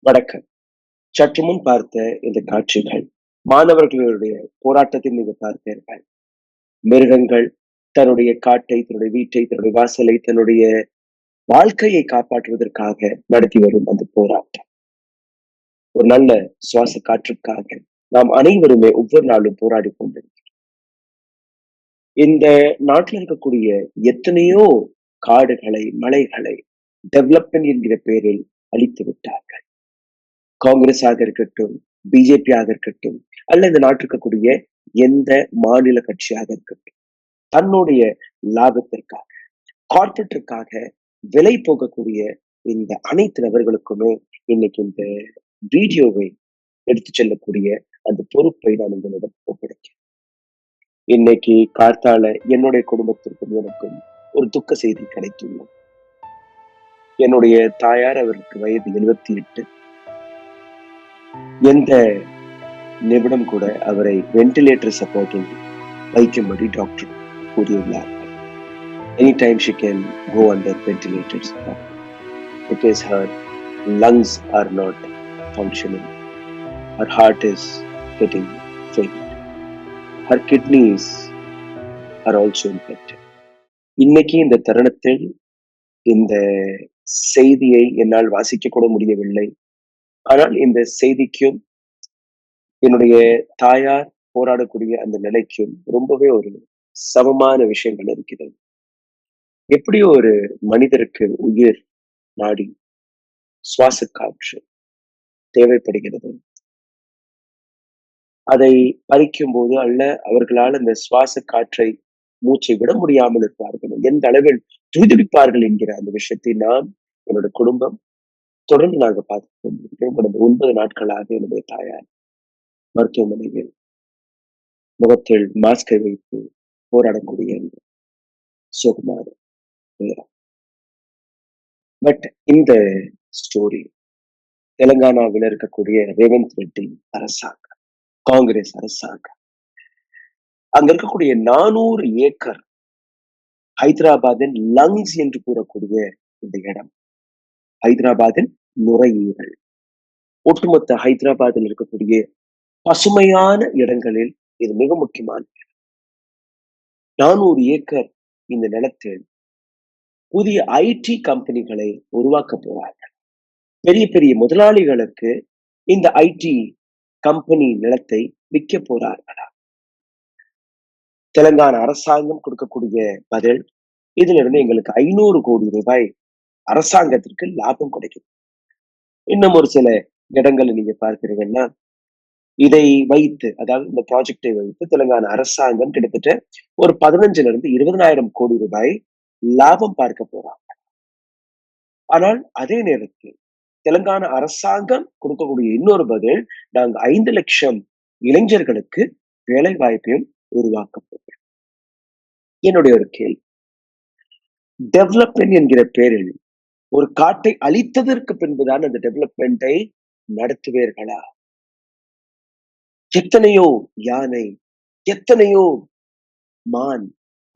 வணக்கம். சற்று முன் பார்த்த இந்த காட்சிகள் மாணவர்களுடைய போராட்டத்தை நீங்க பார்த்தீர்கள். மிருகங்கள் தன்னுடைய காட்டை, தன்னுடைய வீட்டை, தன்னுடைய வாசலை, தன்னுடைய வாழ்க்கையை காப்பாற்றுவதற்காக நடத்தி வரும் அந்த போராட்டம். ஒரு நல்ல சுவாச காற்றுக்காக நாம் அனைவருமே ஒவ்வொரு நாளும் போராடி கொண்டிருக்கிறோம். இந்த நாட்டில் இருக்கக்கூடிய எத்தனையோ காடுகளை, மலைகளை டெவலப்மெண்ட் என்கிற பெயரில் அழித்து விட்டார்கள். காங்கிரஸ் ஆக இருக்கட்டும், பிஜேபி ஆக இருக்கட்டும், அல்ல இந்த நாட்டில் இருக்கக்கூடிய எந்த மாநில கட்சியாக இருக்கட்டும், தன்னுடைய லாபத்திற்காக, கார்பரேட்டிற்காக விலை போகக்கூடிய இந்த அனைத்து நபர்களுக்குமே இன்னைக்கு இந்த வீடியோவை எடுத்து செல்லக்கூடிய அந்த பொறுப்பை நான் உங்களிடம் ஒப்படைக்கிறேன். இன்னைக்கு கார்த்தால என்னுடைய குடும்பத்திற்கும் எனக்கும் ஒரு துக்க செய்தி கிடைத்துள்ளது. என்னுடைய தாயார், அவருக்கு வயது 78. எந்த நிமிடம் கூட அவரை வென்டிலேட்டர் சப்போர்ட்டில் வைக்கும்படி டாக்டர் கூறியுள்ளார்கள். Any time she can go under ventilators because her lungs are not functioning. Her heart is getting faint. Her kidneys are also infected. இன்னைக்கு இந்த தருணத்தில் இந்த செய்தியை என்னால் வாசிக்க கூட முடியவில்லை. ஆனால் இந்த செய்திக்கும் என்னுடைய தாயார் போராடக்கூடிய அந்த நிலைக்கும் ரொம்பவே ஒரு சமமான விஷயங்கள் இருக்கிறது. எப்படி ஒரு மனிதருக்கு உயிர் நாடி சுவாச காற்று தேவைப்படுகிறது, அதை பறிக்கும் போது அல்ல அவர்களால் அந்த சுவாச காற்றை மூச்சை விட முடியாமல் இருப்பார்கள், எந்த அளவில் துடிதுடிப்பார்கள் என்கிற அந்த விஷயத்தை நாம், என்னோட குடும்பம் தொடர்ந்து நாங்க பார்த்து கொண்டிருக்கிறோம். கடந்த 9 நாட்களாக என்னுடைய தாயார் மருத்துவமனையில் முகத்தில் மாஸ்கை வைத்து போராடக்கூடிய சுகுமார். பட் இந்த ஸ்டோரி தெலுங்கானாவில் இருக்கக்கூடிய ரேவந்த் ரெட்டி அரசாங்கம், காங்கிரஸ் அரசாங்கம், அங்க இருக்கக்கூடிய 400 ஏக்கர் ஹைதராபாத்தின் லங்ஸ் என்று கூறக்கூடிய இந்த இடம், ஹைதராபாத்தின் நுரையீரல், ஒட்டுமொத்த ஹைதராபாத்தில் இருக்கக்கூடிய பசுமையான இடங்களில் இது மிக முக்கியமான 400 ஏக்கர் இந்த நிலத்தில் புதிய ஐடி கம்பெனிகளை உருவாக்க போறார்கள். பெரிய பெரிய முதலாளிகளுக்கு இந்த ஐடி கம்பெனி நிலத்தை விற்க போறார்களா? தெலுங்கானா அரசாங்கம் கொடுக்கக்கூடிய பதில், இதுல இருந்து எங்களுக்கு 500 கோடி ரூபாய் அரசாங்கத்திற்கு லாபம் கிடைக்கும். இன்னும் ஒரு சில இடங்களை நீங்க பார்க்கிறீங்கன்னா, இதை வைத்து, அதாவது இந்த ப்ராஜெக்டை வைத்து தெலுங்கானா அரசாங்கம் கிட்டத்தட்ட ஒரு 15,000-20,000 கோடி ரூபாய் லாபம் பார்க்க போறாங்க. ஆனால் அதே நேரத்தில் தெலுங்கானா அரசாங்கம் கொடுக்கக்கூடிய இன்னொரு பதில், நாங்க 5 லட்சம் இளைஞர்களுக்கு வேலை வாய்ப்பையும் உருவாக்க போகிறோம். என்னுடைய ஒரு கேள்வி, டெவலப்மெண்ட் என்கிற பேரில் ஒரு காட்டை அழித்ததற்கு பின்புதான் அந்த டெவலப்மெண்டை நடத்துவீர்களா? எத்தனையோ யானை, எத்தனையோ மான்,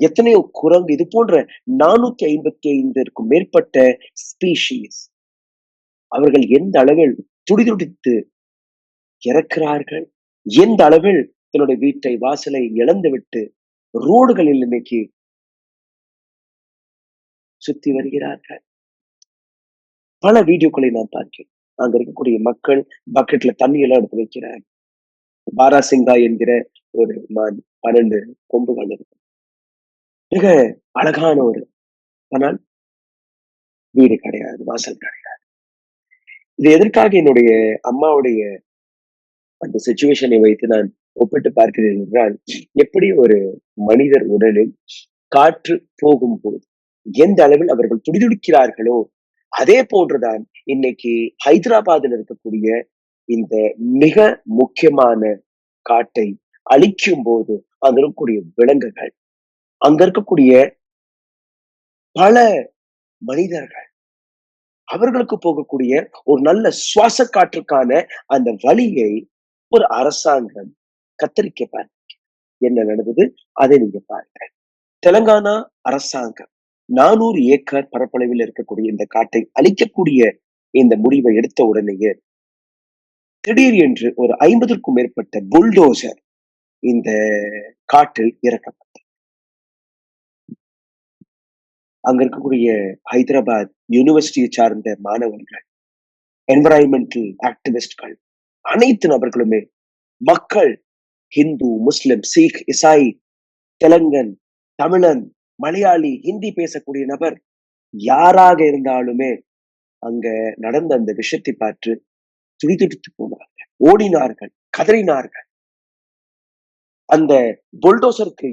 எத்தனையோ குரங்கு, இது போன்ற 455க்கும் மேற்பட்ட ஸ்பீஷீஸ், அவர்கள் எந்த அளவில் துடிதுடித்து இறக்கிறார்கள், எந்த அளவில் தன்னுடைய வீட்டை, வாசலை இழந்துவிட்டு ரோடுகளில் இன்னைக்கு சுத்தி வருகிறார்கள். பல வீடியோக்களை நான் பார்க்கிறேன். அங்க இருக்கக்கூடிய மக்கள் பக்கெட்ல தண்ணி எல்லாம் எடுத்து வைக்கிறாங்க. பாராசிங்கா என்கிற ஒரு மான், 12 கொம்புகள் இருக்கு, மிக அழகான ஒரு, ஆனால் வீடு கிடையாது, வாசல் கிடையாது. இது எதற்காக என்னுடைய அம்மாவுடைய அந்த சிச்சுவேஷனை வைத்து நான் ஒப்பிட்டு பார்க்கிறேன் என்றால், எப்படி ஒரு மனிதர் உடலில் காற்று போகும்போது எந்த அளவில் அவர்கள் துடிதுடிக்கிறார்களோ, அதே போன்றுதான் இன்னைக்கு ஹைதராபாத்தில் இருக்கக்கூடிய இந்த மிக முக்கியமான காட்டை அழிக்கும்போது, அங்க இருக்கக்கூடிய விலங்குகள், அங்க இருக்கக்கூடிய பல மனிதர்கள், அவர்களுக்கு போகக்கூடிய ஒரு நல்ல சுவாச காற்றுக்கான அந்த வழியை ஒரு அரசாங்கம் கத்தரிக்க பாருங்க. என்ன நடந்தது? அதை நீங்க பாருங்க. தெலங்கானா அரசாங்கம் 400 ஏக்கர் பரப்பளவில் இருக்கக்கூடிய இந்த காட்டை அழிக்கக்கூடிய இந்த முடிவை எடுத்த உடனேயே, திடீர் என்று ஒரு 50க்கும் மேற்பட்ட புல்டோசர் இந்த காட்டில் இறக்கப்பட்டது. அங்க இருக்கக்கூடிய ஹைதராபாத் யூனிவர்சிட்டியை சார்ந்த மாணவர்கள், என்விரான்மெண்டல் ஆக்டிவிஸ்ட்கள், அனைத்து நபர்களுமே, மக்கள், ஹிந்து, முஸ்லிம், சீக், இசாய், தெலுங்கன், தமிழன், மலையாளி, ஹிந்தி பேசக்கூடிய நபர் யாராக இருந்தாலுமே அங்க நடந்த அந்த விஷயத்தை பார்த்து துடிதுடித்து போனார்கள், ஓடினார்கள், கதறினார்கள். அந்த புல்டோசருக்கு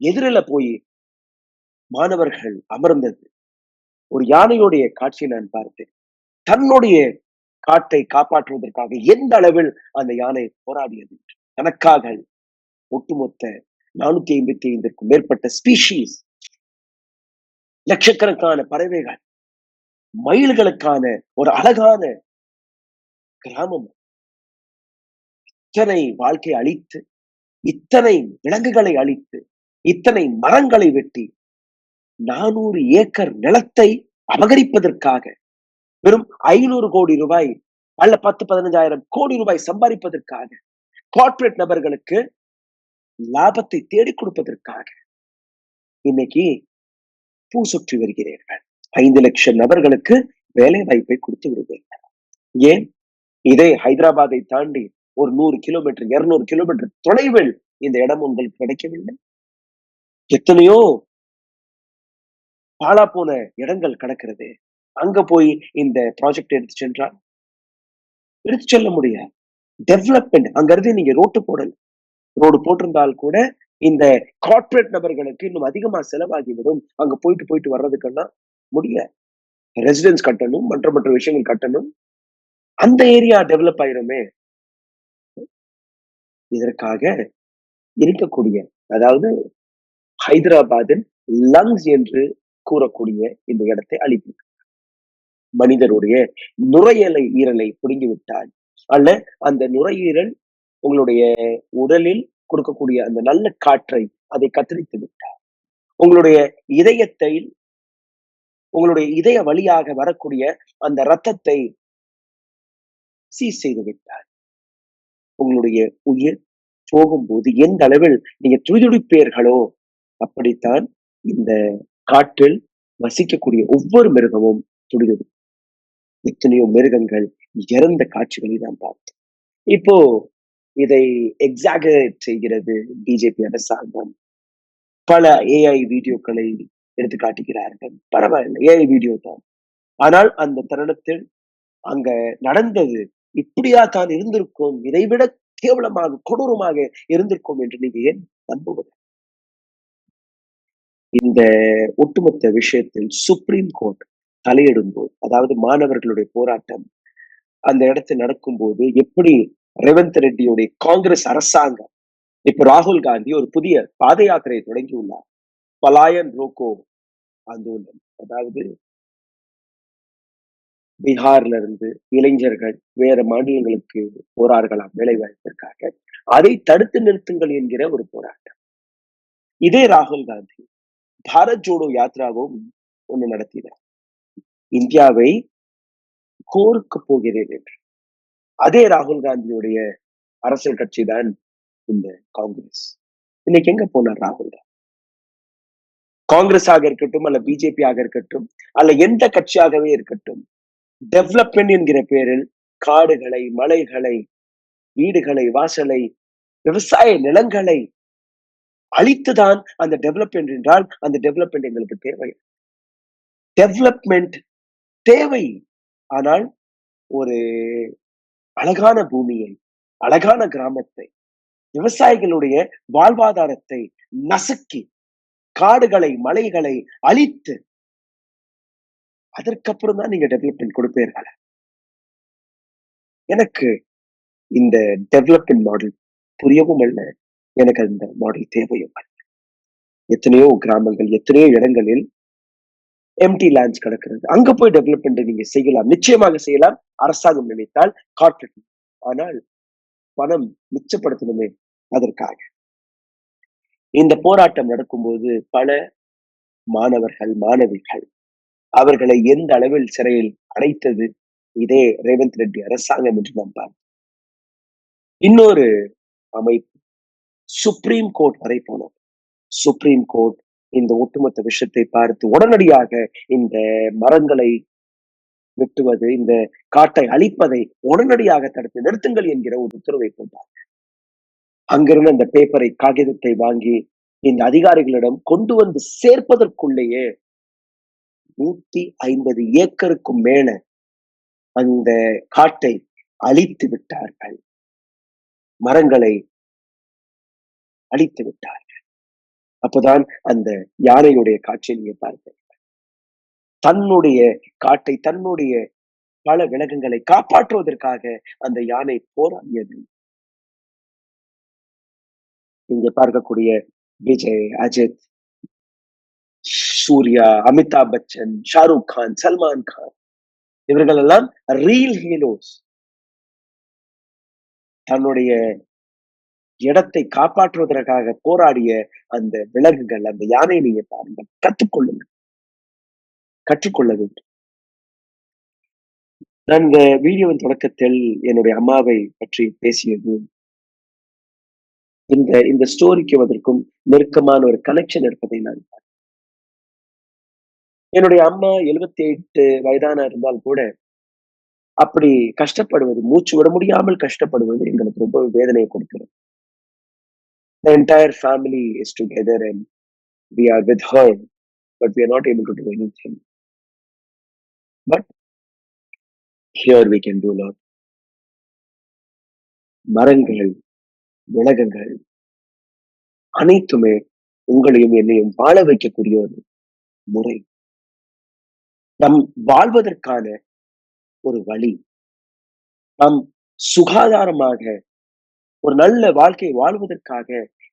எதிரில போய் மாணவர்கள் அமர்ந்தது. ஒரு யானையுடைய காட்சியை நான் பார்த்தேன். தன்னுடைய காட்டை காப்பாற்றுவதற்காக எந்த அளவில் அந்த யானை போராடியது. தனக்காக ஒட்டுமொத்த 455க்கும் மேற்பட்ட ஸ்பீஷீஸ், லட்சக்கணக்கான பறவைகள், மயில்களுக்கான ஒரு அழகான கிராமம், இத்தனை வாழ்க்கை அழித்து, இத்தனை விலங்குகளை அழித்து, இத்தனை மரங்களை வெட்டி 400 ஏக்கர் நிலத்தை அபகரிப்பதற்காக வெறும் 500 கோடி ரூபாய் அல்ல 10-15,000 கோடி ரூபாய் சம்பாதிப்பதற்காக, கார்ப்பரேட் நபர்களுக்கு லாபத்தை தேடிக் கொடுப்பதற்காக இன்னைக்கு பூ சுற்றி வருகிறீர்கள். 5 லட்சம் நபர்களுக்கு வேலை வாய்ப்பை கொடுத்து விடுவீர்கள். ஏன்? இதே ஹைதராபாத்தை தாண்டி ஒரு 100 கிலோமீட்டர் 200 கிலோமீட்டர் தொலைவில் இந்த இடம் உங்களுக்கு கிடைக்கவில்லை. எத்தனையோ பாழா போன இடங்கள் கிடக்கிறது. அங்க போய் இந்த ப்ராஜெக்ட் எடுத்து சென்றால் எடுத்து செல்ல முடியாது. டெவலப்மெண்ட் அங்க இருந்து நீங்க ரோடு போட்டிருந்தால் கூட இந்த கார்ப்பரேட் நபர்களுக்கு இன்னும் அதிகமா செலவாகிவிடும். அங்க போயிட்டு போயிட்டு வர்றதுக்கெல்லாம் முடியாது. ரெசிடென்ஸ் கட்டணும், மற்ற விஷயங்கள் கட்டணும். அந்த ஏரியா டெவலப் ஆயிருமே. இதற்காக இருக்கக்கூடிய, அதாவது ஹைதராபாத்தின் லங்ஸ் என்று கூறக்கூடிய இந்த இடத்தை அழிப்பு. மனிதருடைய நுரையீரலை ஈரலை பிடுங்கி விட்டால், அல்ல அந்த நுரையீரல் உங்களுடைய உடலில் கொடுக்கக்கூடிய அந்த நல்ல காற்றை அதை கத்தரித்து விட்டார். உங்களுடைய இதயத்தை, உங்களுடைய இதய வழியாக வரக்கூடிய அந்த ரத்தத்தை சீஸ் செய்து விட்டார். உங்களுடைய உயிர் போகும்போது எந்த அளவில் நீங்க துடிதுடிப்பீர்களோ, அப்படித்தான் இந்த காட்டில் வசிக்கக்கூடிய ஒவ்வொரு மிருகமும் துடிதுடி. எத்தனையோ மிருகங்கள் இறந்த காட்சிகளை நாம் பார்த்தோம். இப்போ இதை எக்ஸாகரேட் செய்கிறது பிஜேபி அரசாங்கம். பல ஏஐ வீடியோக்களை எடுத்து காட்டுகிறார்கள். பரவாயில்லை, ஏஐ வீடியோ தான். ஆனால் அந்த தருணத்தில் அங்க நடந்தது இப்படியா தான் இருந்திருக்கும், இதைவிட கேவலமாக கொடூரமாக இருந்திருக்கும் என்று நீங்க ஏன் நம்புவது? இந்த ஒட்டுமொத்த விஷயத்தில் சுப்ரீம் கோர்ட் தலையிடும் போது, அதாவது மாணவர்களுடைய போராட்டம் அந்த இடத்தில் நடக்கும்போது, எப்படி ரேவந்த் ரெட்டியுடைய காங்கிரஸ் அரசாங்கம், இப்ப ராகுல் காந்தி ஒரு புதிய பாத யாத்திரையை தொடங்கியுள்ளார். பலாயன் ரோகோ ஆந்தோலன். அதாவது பீகார்ல இருந்து இளைஞர்கள் வேற மாநிலங்களுக்கு போறார்களாம் வேலை வாய்ப்பிற்காக. அதை தடுத்து நிறுத்துங்கள் என்கிற ஒரு போராட்டம். இதே ராகுல் காந்தி பாரத் ஜோடோ யாத்ராவும் ஒண்ணு நடத்தினார். இந்தியாவை கோருக்கு போகிறேன் என்று. அதே ராகுல் காந்தியுடைய அரசியல் கட்சி தான் இந்த காங்கிரஸ். இன்னைக்கு எங்க போனார் ராகுல் காந்தி? காங்கிரஸ் ஆக இருக்கட்டும், அல்ல பிஜேபி ஆக இருக்கட்டும், அல்ல எந்த கட்சியாகவே இருக்கட்டும், டெவலப்மெண்ட் என்கிற பேரில் காடுகளை, மலைகளை, வீடுகளை, வாசலை, விவசாய நிலங்களை அழித்துதான் அந்த டெவலப்மெண்ட் என்றால், அந்த டெவலப்மெண்ட் எங்களுக்கு தேவை. டெவலப்மெண்ட் தேவை. ஆனால் ஒரு அழகான பூமியை, அழகான கிராமத்தை, விவசாயிகளுடைய வாழ்வாதாரத்தை நசுக்கி, காடுகளை, மலைகளை அழித்து, அதற்கப்புறம் தான் நீங்க டெவலப்மென்ட் கொடுப்பீர்களா? எனக்கு இந்த டெவலப்மென்ட் மாடல் புரியவும் இல்ல. எனக்கு அந்த மாடல் தேவையும் இல்ல. எத்தனையோ கிராமங்கள், எத்தனையோ இடங்களில் எம்ப்டி லேண்ட்ஸ் கிடக்கிறது. அங்க போய் டெவலப்மென்ட் நீங்க செய்யலாம். நிச்சயமாக செய்யலாம். அரசாங்கம் நினைத்தால், கார்ப்பரேட். ஆனால் பணம் மிச்சப்படுத்தணுமே அதற்காக. இந்த போராட்டம் நடக்கும்போது பல மாணவர்கள், மாணவிகள் அவர்களை எந்த அளவில் சிறையில் அடைத்தது இதே ரேவந்த் ரெட்டி அரசாங்கம் என்று நாம் பார்த்தோம். இன்னொரு அமைப்பு சுப்ரீம் கோர்ட் வரை போனோம். சுப்ரீம் கோர்ட் இந்த ஒட்டுமொத்த விஷயத்தை பார்த்து உடனடியாக இந்த மரங்களை வெட்டுவது, இந்த காட்டை அழிப்பதை உடனடியாக தடுத்து நிறுத்துங்கள் என்கிற ஒரு உத்தரவை போட்டார். அங்கிருந்து அந்த பேப்பரை, காகிதத்தை வாங்கி இந்த அதிகாரிகளிடம் கொண்டு வந்து சேர்ப்பதற்குள்ளேயே 150 ஏக்கருக்கும் மேல அந்த காட்டை அழித்து விட்டார்கள். மரங்களை அழித்து விட்டார்கள். அப்போதான் அந்த யானையுடைய காட்சியை நீங்க பார்ப்பீங்க. தன்னுடைய காட்டை, தன்னுடைய பல விலங்குகளை காப்பாற்றுவதற்காக அந்த யானை போராடியது. இங்க பார்க்கக்கூடிய விஜய், அஜித், சூர்யா, அமிதாப் பச்சன், ஷாருக் கான், சல்மான் கான் இவர்கள் எல்லாம் ரீல் ஹீரோஸ். தன்னுடைய இடத்தை காப்பாற்றுவதற்காக போராடிய அந்த விலங்குகள், அந்த யானை நீங்க பாருங்கள். கற்றுக்கொள்ளுங்கள், கற்றுக்கொள்ள வேண்டும். நான் இந்த வீடியோவின் தொடக்கத்தில் என்னுடைய அம்மாவை பற்றி பேசியது இந்த இந்த ஸ்டோரிக்கு அதற்கும் நெருக்கமான ஒரு கனெக்ஷன் இருப்பதை நான் என்னுடைய அம்மா 78 வயதான இருந்தால் கூட அப்படி கஷ்டப்படுவது, மூச்சு விட முடியாமல் கஷ்டப்படுவது எங்களுக்கு ரொம்ப வேதனையை கொடுக்கிறது. The entire family is together and we are with her, but we are not able to do anything. But here we can do a lot. மரங்கள், விலங்குகள் அனைத்துமே உங்களையும் என்னையும் வாழ வைக்கக்கூடிய ஒரு முறை. நம் வாழ்வதற்கான ஒரு வழி. நாம் சுகாதாரமாக ஒரு நல்ல வாழ்க்கையை வாழ்வதற்காக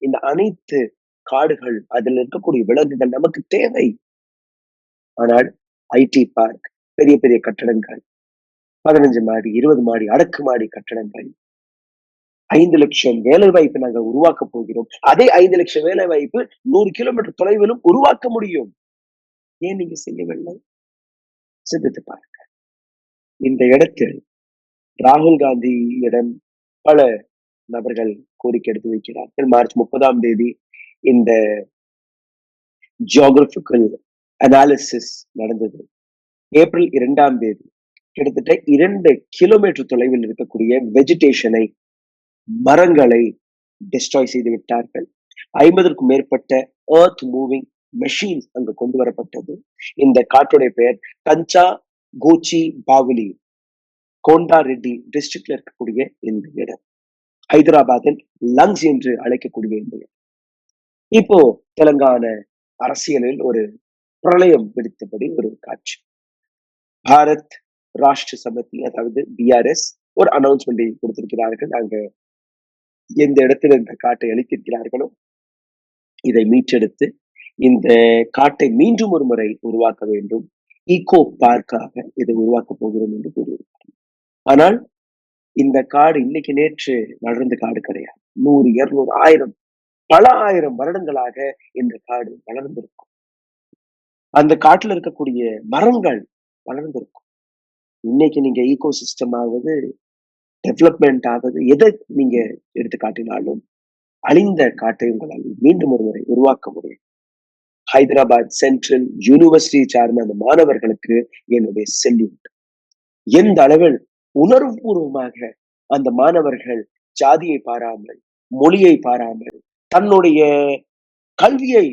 இந்த அனைத்து காடுகள், அதில் இருக்கக்கூடிய விலங்குகள் நமக்கு தேவை. ஆனால் ஐடி பார்க், பெரிய பெரிய கட்டடங்கள், 15 மாடி, 20 மாடி, அடுக்குமாடி கட்டடங்கள், 5 லட்சம் வேலை வாய்ப்பு நாங்கள் உருவாக்க போகிறோம். அதே 5 லட்சம் வேலை வாய்ப்பு 100 கிலோமீட்டர் தொலைவிலும் உருவாக்க முடியும். ஏன் நீங்க செய்யவில்லை? சிந்தித்து பாருங்க. இந்த இடத்தில் ராகுல் காந்தியிடம் பல நபர்கள் கோரிக்கை எடுத்து வைக்கிறார்கள். மார்ச் 30ஆம் தேதி இந்த ஜியோகிராபிக்கல் அனாலிசிஸ் நடந்தது. ஏப்ரல் 2ஆம் தேதி கிட்டத்தட்ட 2 கிலோமீட்டர் தொலைவில் இருக்கக்கூடிய வெஜிடேஷனை, மரங்களை டிஸ்ட்ராய் செய்து விட்டார்கள். 50க்கும் மேற்பட்ட எர்த் மூவிங் மெஷின்ஸ் அங்கு கொண்டு வரப்பட்டது. இந்த காட்டுடைய பெயர் கஞ்சா கோச்சி பாவுலி, கோண்டா ரெட்டி டிஸ்ட்ரிக்ட்ல இருக்கக்கூடிய இந்த இடம். ஹைதராபாத்தில் லங்ஸ் என்று அழைக்கக்கூடிய இந்த இடம். இப்போ தெலுங்கானா அரசியலில் ஒரு பிரளயம் வெடித்தபடி ஒரு காட்சி. பாரத் ராஷ்டிர சமிதி, அதாவது பிஆர்எஸ் ஒரு அனௌன்ஸ்மெண்டை கொடுத்திருக்கிறார்கள். அங்க எந்த இடத்தில் இந்த காட்டை அழித்திருக்கிறார்களோ இதை மீட்டெடுத்து இந்த காட்டை மீண்டும் ஒரு முறை உருவாக்க வேண்டும். ஈகோ பார்க்காக இதை உருவாக்க போகிறோம் என்று கூறியிருக்கிறார். ஆனால் இந்த காடு இன்னைக்கு நேற்று வளர்ந்த காடு கிடையாது. 100, 200, 1000, பல ஆயிரம் வருடங்களாக இந்த காடு வளர்ந்திருக்கும். அந்த காட்டுல இருக்கக்கூடிய மரங்கள் வளர்ந்திருக்கும். இன்னைக்கு நீங்க ஈகோ சிஸ்டம் ஆவது, டெவலப்மெண்ட் ஆவது, எதை நீங்க எடுத்து காட்டினாலும் அழிந்த காட்டை உங்களால் மீண்டும் ஒரு முறை உருவாக்க முடியும். ஹைதராபாத் சென்ட்ரல் யூனிவர்சிட்டி சார்ந்த அந்த மாணவர்களுக்கு என்னுடைய செல்யூட். எந்த அளவில் உணர்வுபூர்வமாக அந்த மாணவர்கள் ஜாதியை பாராமல், மொழியை பாராமல், தன்னுடைய கல்வியை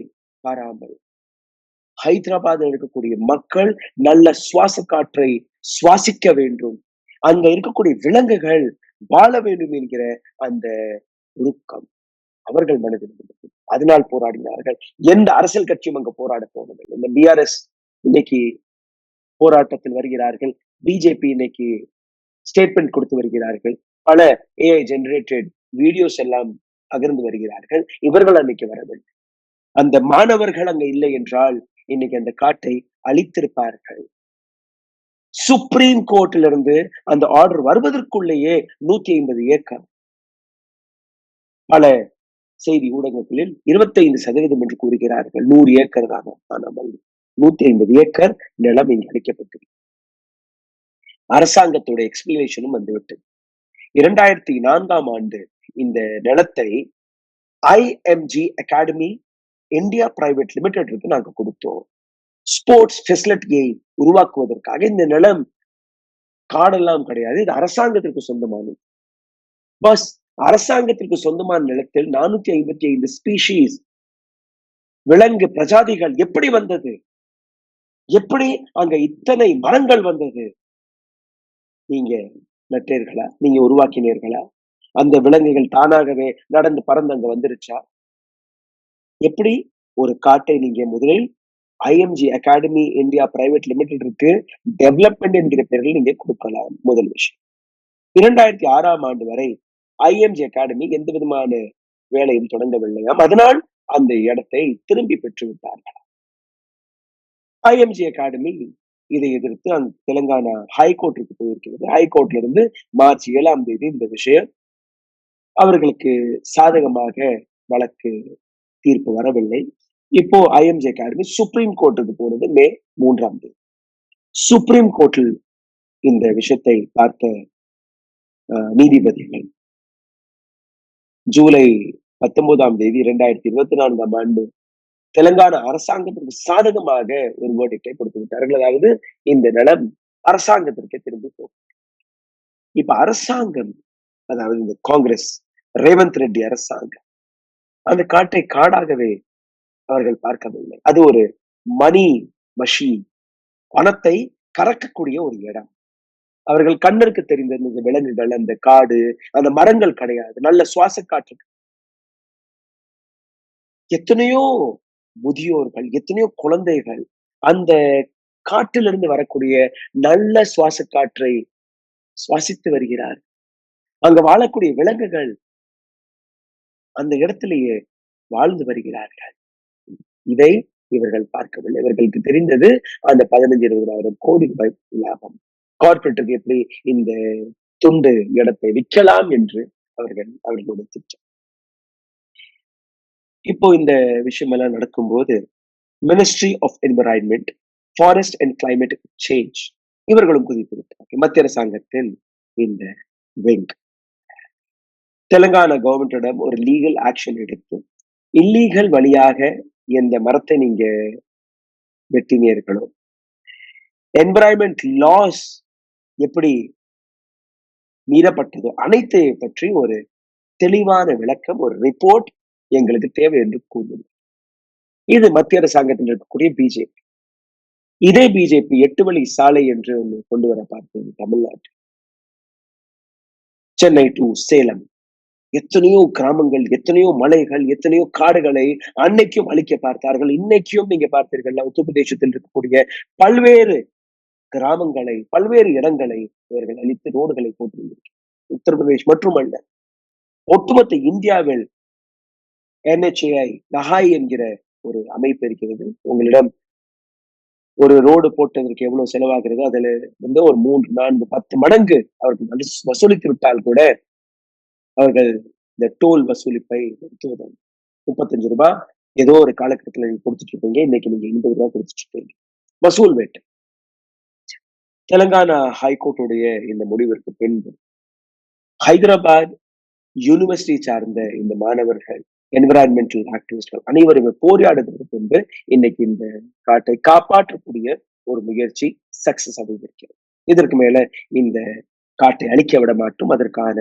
பாராமல் ஹைதராபாத்ல இருக்கக்கூடிய மக்கள் நல்ல சுவாச காற்றை சுவாசிக்க வேண்டும். அங்க இருக்கக்கூடிய விலங்குகள் வாழ வேண்டும் என்கிற அந்த உருக்கம் அவர்கள் மனதில் இருந்தது. அதனால் போராடினார்கள். எந்த அரசியல் கட்சியும் அங்க போராட போவதில்லை. இந்த பிஆர்எஸ் இன்னைக்கு போராட்டத்தில் வருகிறார்கள். பிஜேபி இன்னைக்கு ஸ்டேட்மெண்ட் கொடுத்து வருகிறார்கள். பல ஏஐ ஜெனரேட்டட் வீடியோஸ் எல்லாம் பகிர்ந்து வருகிறார்கள். இவர்கள் அன்னைக்கு வரவில்லை. அந்த மாணவர்கள் அங்க இல்லை என்றால் இன்னைக்கு அந்த காட்டை அழித்திருப்பார்கள். சுப்ரீம் கோர்ட்ல இருந்து அந்த ஆர்டர் வருவதற்குள்ளேயே 150 ஏக்கர் பல செய்தி ஊடகங்களில் 25% என்று கூறுகிறார்கள். 100 ஏக்கர் தான். ஆனால் 150 ஏக்கர் நிலம் இங்கு அளிக்கப்பட்டது. அரசாங்கத்தோட எக்ஸ்பிளனேஷனும் வந்துவிட்டது. 2004ஆம் ஆண்டு இந்த நிலத்தை IMG academy India private limited நாங்க கொடுத்தோம். ஸ்போர்ட்ஸ் ஃபெசிலிட்டியை உருவாக்குவதற்காக. இந்த நிலம் காடெல்லாம் கிடையாது, இது அரசாங்கத்திற்கு சொந்தமானது. பஸ் அரசாங்கத்திற்கு சொந்தமான நிலத்தில் 455 ஸ்பீஷீஸ் விலங்கு பிரஜாதிகள் எப்படி வந்தது? எப்படி அங்க இத்தனை மரங்கள் வந்தது? நீங்க நட்டீர்களா? நீங்க உருவாக்கினீர்களா? அந்த விலங்குகள் தானாகவே நடந்து பறந்து அங்க வந்துருச்சா? எப்படி ஒரு காட்டை நீங்க முதலில் IMG academy India private limited development என்கிற பெயரில் நீங்க கொடுக்கலாம். முதல் விஷயம். 2006ஆம் ஆண்டு வரை ஐஎம்ஜி அகாடமி எந்த விதமான வேலையும் தொடங்கவில்லையாம். அதனால் அந்த இடத்தை திரும்பி பெற்று விட்டார்கள். ஐஎம்ஜி அகாடமி இதை எதிர்த்து அந்த தெலுங்கானா ஹைகோர்ட்டுக்கு போயிருக்கிறது. ஹைகோர்ட்ல இருந்து மார்ச் 7ஆம் தேதி இந்த விஷயம் அவர்களுக்கு சாதகமாக வழக்கு தீர்ப்பு வரவில்லை. இப்போ ஐஎம்ஜி அகாடமி சுப்ரீம் கோர்ட்டுக்கு போனது மே 3ஆம் தேதி. சுப்ரீம் கோர்ட்டில் இந்த விஷயத்தை பார்த்த நீதிபதிகள் ஜூலை 19ஆம் தேதி 2024ஆம் ஆண்டு தெலுங்கானா அரசாங்கத்திற்கு சாதகமாக ஒரு வேர்டிக்டை கொடுத்து விட்டார்கள். அதாவது இந்த நிலம் அரசாங்கத்திற்கு திரும்பி போகும். இப்ப அரசாங்கம், அதாவது இந்த காங்கிரஸ் ரேவந்த் ரெட்டி அரசாங்கம் அந்த காட்டை காடாகவே அவர்கள் பார்க்கவில்லை. அது ஒரு மணி மஷீன், பணத்தை கறக்கக்கூடிய ஒரு இடம். அவர்கள் கண்ணிற்கு தெரிந்த இந்த விலங்குகள், அந்த காடு, அந்த மரங்கள் கிடையாது. நல்ல சுவாச காற்று. எத்தனையோ முதியோர்கள், எத்தனையோ குழந்தைகள் அந்த காட்டிலிருந்து வரக்கூடிய நல்ல சுவாச காற்றை சுவாசித்து வருகிறார். அங்க வாழக்கூடிய விலங்குகள் அந்த இடத்திலேயே வாழ்ந்து வருகிறார்கள். இதை இவர்கள் பார்க்கவில்லை. இவர்களுக்கு தெரிந்தது அந்த 15-20 கோடி ரூபாய் லாபம். கார்பரேட்டுக்கு எப்படி இந்த துண்டு இடத்தை விற்கலாம் என்று அவர்களோட திட்டம். இப்போ இந்த விஷயம் எல்லாம் நடக்கும்போது ministry of environment, forest and climate change இவர்களும் குறிப்பிட்டார்கள். மத்திய அரசாங்கத்தின் இந்த விங் தெலுங்கானா கவர்மெண்டிடம் ஒரு லீகல் ஆக்ஷன் எடுத்து இல்லீகல் வழியாக எந்த மரத்தை நீங்க வெட்டினீர்களோ, என்விரான்மெண்ட் லாஸ் எப்படி மீறப்பட்டதோ அனைத்தை பற்றி ஒரு தெளிவான விளக்கம், ஒரு ரிப்போர்ட் எங்களுக்கு தேவை என்று கூறினார். இது மத்திய அரசாங்கத்தில் இருக்கக்கூடிய பிஜேபி. இதே பிஜேபி 8 வழி சாலை என்று ஒன்று கொண்டு வர பார்த்தது தமிழ்நாட்டில். சென்னை டு சேலம் எத்தனையோ கிராமங்கள், எத்தனையோ மலைகள், எத்தனையோ காடுகளை அன்னைக்கும் அழிக்க பார்த்தார்கள். இன்னைக்கும் நீங்க பார்த்தீர்கள் உத்தரப்பிரதேசத்தில் இருக்கக்கூடிய பல்வேறு கிராமங்களை, பல்வேறு இடங்களை இவர்கள் அழித்து ரோடுகளை போட்டிருக்கிறார்கள். உத்தரப்பிரதேஷ் மட்டுமல்ல, ஒட்டுமொத்த இந்தியாவில் NHAI நஹாய் என்கிற ஒரு அமைப்பு இருக்கிறது. உங்களிடம் ஒரு ரோடு போட்டதற்கு எவ்வளவு செலவாகிறது, அதுல ஒரு 3, 4, 10 மடங்கு அவர்கள் வசூலித்து விட்டால் கூட அவர்கள் இந்த டோல் வசூலிப்பை நிறுத்துவதால் 35 ரூபாய் ஏதோ ஒரு காலகட்டத்தில் நீங்க கொடுத்துட்டு இருப்பீங்க. இன்னைக்கு நீங்க 80 ரூபாய் கொடுத்துட்டு இருப்பீங்க. வசூல் வேட்டை. தெலுங்கானா ஹைகோர்ட்டுடைய இந்த முடிவிற்கு பின்பு ஹைதராபாத் யூனிவர்சிட்டி சார்ந்த இந்த மாணவர்கள், என்விரான்மெண்டல் ஆக்டிவிஸ்ட்கள் அனைவருமே போராடுவதற்கு பின்பு இன்னைக்கு இந்த காட்டை காப்பாற்றக்கூடிய ஒரு முயற்சி சக்சஸ் அடைந்திருக்கிறது. இதற்கு மேல இந்த காட்டை அழிக்க விட மாட்டோம். அதற்கான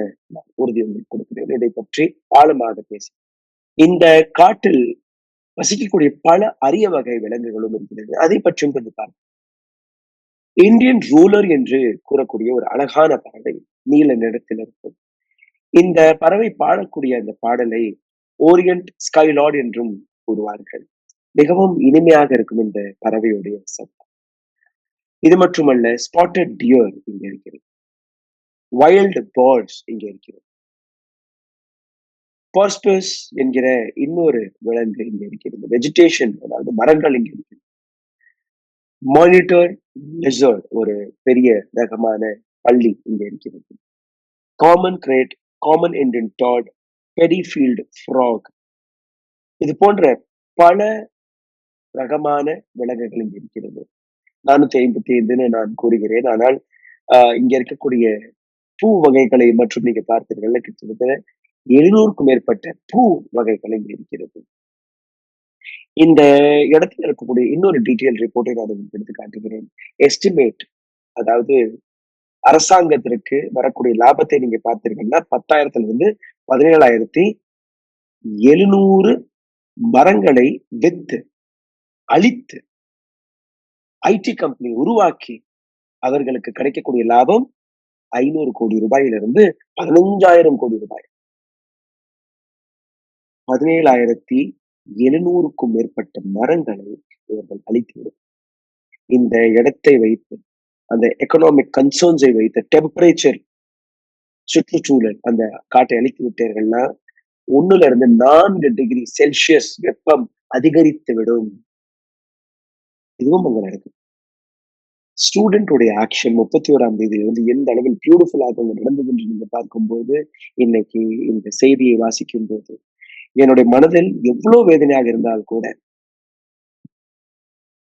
உறுதி உங்களுக்கு கொடுக்கிறேன். இதை பற்றி ஆழமாக பேசி இந்த காட்டில் வசிக்கக்கூடிய பல அரிய வகை விலங்குகளும் இருக்கிறது. அதை பற்றியும் கொஞ்சம் பார்ப்போம். இந்தியன் ரூலர் என்று கூறக்கூடிய ஒரு அழகான பறவை நீல நிறத்தில் இருக்கும். இந்த பறவை பாடக்கூடிய அந்த பாடலை ஓரியன்ட் ஸ்கைலார்ட் என்றும் கூறுவார்கள். மிகவும் இனிமையாக இருக்கும் இந்த பறவையுடைய சத்தம். இது மட்டுமல்ல, ஸ்பாட்டட் டியர் இங்க இருக்கிறது, வைல்டு பேர்ட்ஸ் இங்க இருக்கிறது, பர்ஸ்பஸ் என்கிற இன்னொரு விலங்கு இங்க இருக்கிறது, வெஜிடேஷன் அதாவது மரங்கள் இங்க இருக்கிறது, மானிட்டர் லிசர்ட் ஒரு பெரிய ரகமான பள்ளி இங்க இருக்கிறது, common krait, common Indian toad, paddy field frog, இது போன்ற பல ரகமான விலங்குகள் இங்க இருக்கிறது. 455 நான் கூறுகிறேன். ஆனால் இங்க இருக்கக்கூடிய பூ வகைகளை மற்றும் நீங்க பார்த்தீர்கள், கிட்டத்தட்ட 700க்கும் மேற்பட்ட பூ வகைகள் இங்க இருக்கிறது. இந்த இடத்துல இருக்கக்கூடிய இன்னொரு டீட்டெயில் ரிப்போர்ட்டை நான் உங்களுக்கு எடுத்து காட்டுகிறேன். எஸ்டிமேட், அதாவது அரசாங்கத்திற்கு வரக்கூடிய லாபத்தை நீங்க பார்த்தீங்கன்னா 10,000ல இருந்து 17,700 மரங்களை வித்து அழித்து ஐடி கம்பெனி உருவாக்கி அவர்களுக்கு கிடைக்கக்கூடிய லாபம் 500 கோடி ரூபாயிலிருந்து 15,000 கோடி ரூபாய். 17,700க்கும் மேற்பட்ட மரங்களை இவர்கள் அழித்துவிடும். இந்த இடத்தை வைத்து, அந்த எக்கனாமிக் கன்சர்ன்ஸை வைத்து, டெம்பரேச்சர், சுற்றுச்சூழல், அந்த காட்டை அழித்து விட்டீர்கள்னா 1 to 4 டிகிரி செல்சியஸ் வெப்பம் அதிகரித்து விடும். இதுவும் அங்க நடக்கும். ஸ்டூடெண்ட் உடைய ஆக்ஷன் 31ஆம் தேதியிலிருந்து எந்த அளவில் பியூட்டிஃபுல்லாக நடந்தது என்று நீங்க பார்க்கும்போது, இன்னைக்கு இந்த செய்தியை வாசிக்கும் போது என்னுடைய மனதில் எவ்வளவு வேதனையாக இருந்தால் கூட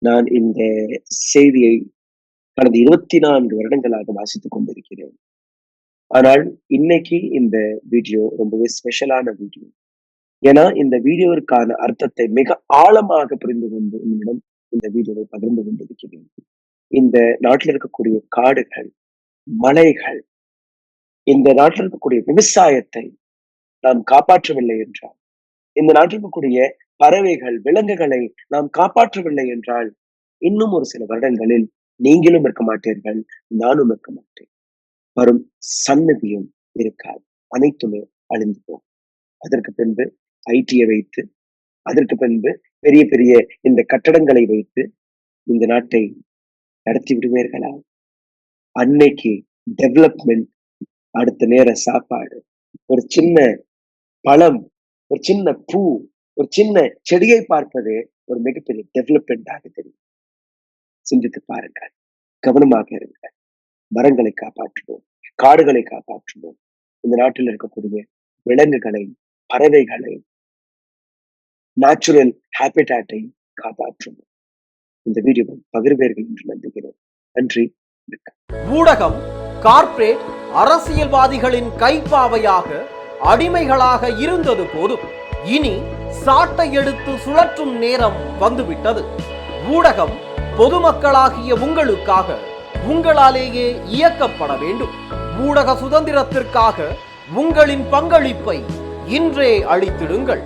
நான் இந்த செய்தியை கடந்த 24 வருடங்களாக வாசித்துக் கொண்டிருக்கிறேன். ஆனால் இன்னைக்கு இந்த வீடியோ ரொம்பவே ஸ்பெஷலான வீடியோ. ஏன்னா இந்த வீடியோவிற்கான அர்த்தத்தை மிக ஆழமாக புரிந்து கொண்டு உங்களிடம் இந்த வீடியோவை பகிர்ந்து கொண்டிருக்கிறேன். இந்த நாட்டில் இருக்கக்கூடிய காடுகள், மலைகள், இந்த நாட்டில் இருக்கக்கூடிய விவசாயத்தை நாம் காப்பாற்றவில்லை என்றால், இந்த நாட்டில் இருக்கக்கூடிய பறவைகள், விலங்குகளை நாம் காப்பாற்றவில்லை என்றால், இன்னும் ஒரு சில வருடங்களில் நீங்களும் இருக்க மாட்டீர்கள், நானும் இருக்க மாட்டேன். வரும் சன்னதியும் இருக்காது. அனைத்துமே அழிந்து போகும். அதற்கு பின்பு ஐடியை வைத்து, அதற்கு பின்பு பெரிய பெரிய இந்த கட்டடங்களை வைத்து இந்த நாட்டை நடத்தி விடுவீர்களா? அன்னைக்கு டெவலப்மெண்ட், அடுத்த நேர சாப்பாடு, ஒரு சின்ன பழம், ஒரு சின்ன பூ, ஒரு சின்ன செடியை பார்ப்பதே ஒரு மிகப்பெரிய டெவலப்மெண்டாக தெரியும். சிந்தித்து பாருங்கள், கவனமாக இருங்கள். மரங்களை காப்பாற்றுவோம், காடுகளை காப்பாற்றுவோம், இந்த நாட்டில் இருக்கக்கூடிய விலங்குகளை, பறவைகளை, நேச்சுரல் ஹேபிட்டாட்டை காப்பாற்றுவோம். இந்த வீடியோவை பகிர்வீர்கள் என்று நம்புகிறேன். நன்றி. ஊடகம் கார்ப்பரேட் அரசியல்வாதிகளின் கைப்பாவையாக, அடிமைகளாக இருந்தது போதும். இனி சாட்டை எடுத்து சுழற்றும் நேரம் வந்துவிட்டது. ஊடகம் பொதுமக்களாகிய உங்களுக்காக, உங்களாலேயே இயக்கப்பட வேண்டும். ஊடக சுதந்திரத்திற்காக உங்களின் பங்களிப்பை இன்றே அளித்திடுங்கள்.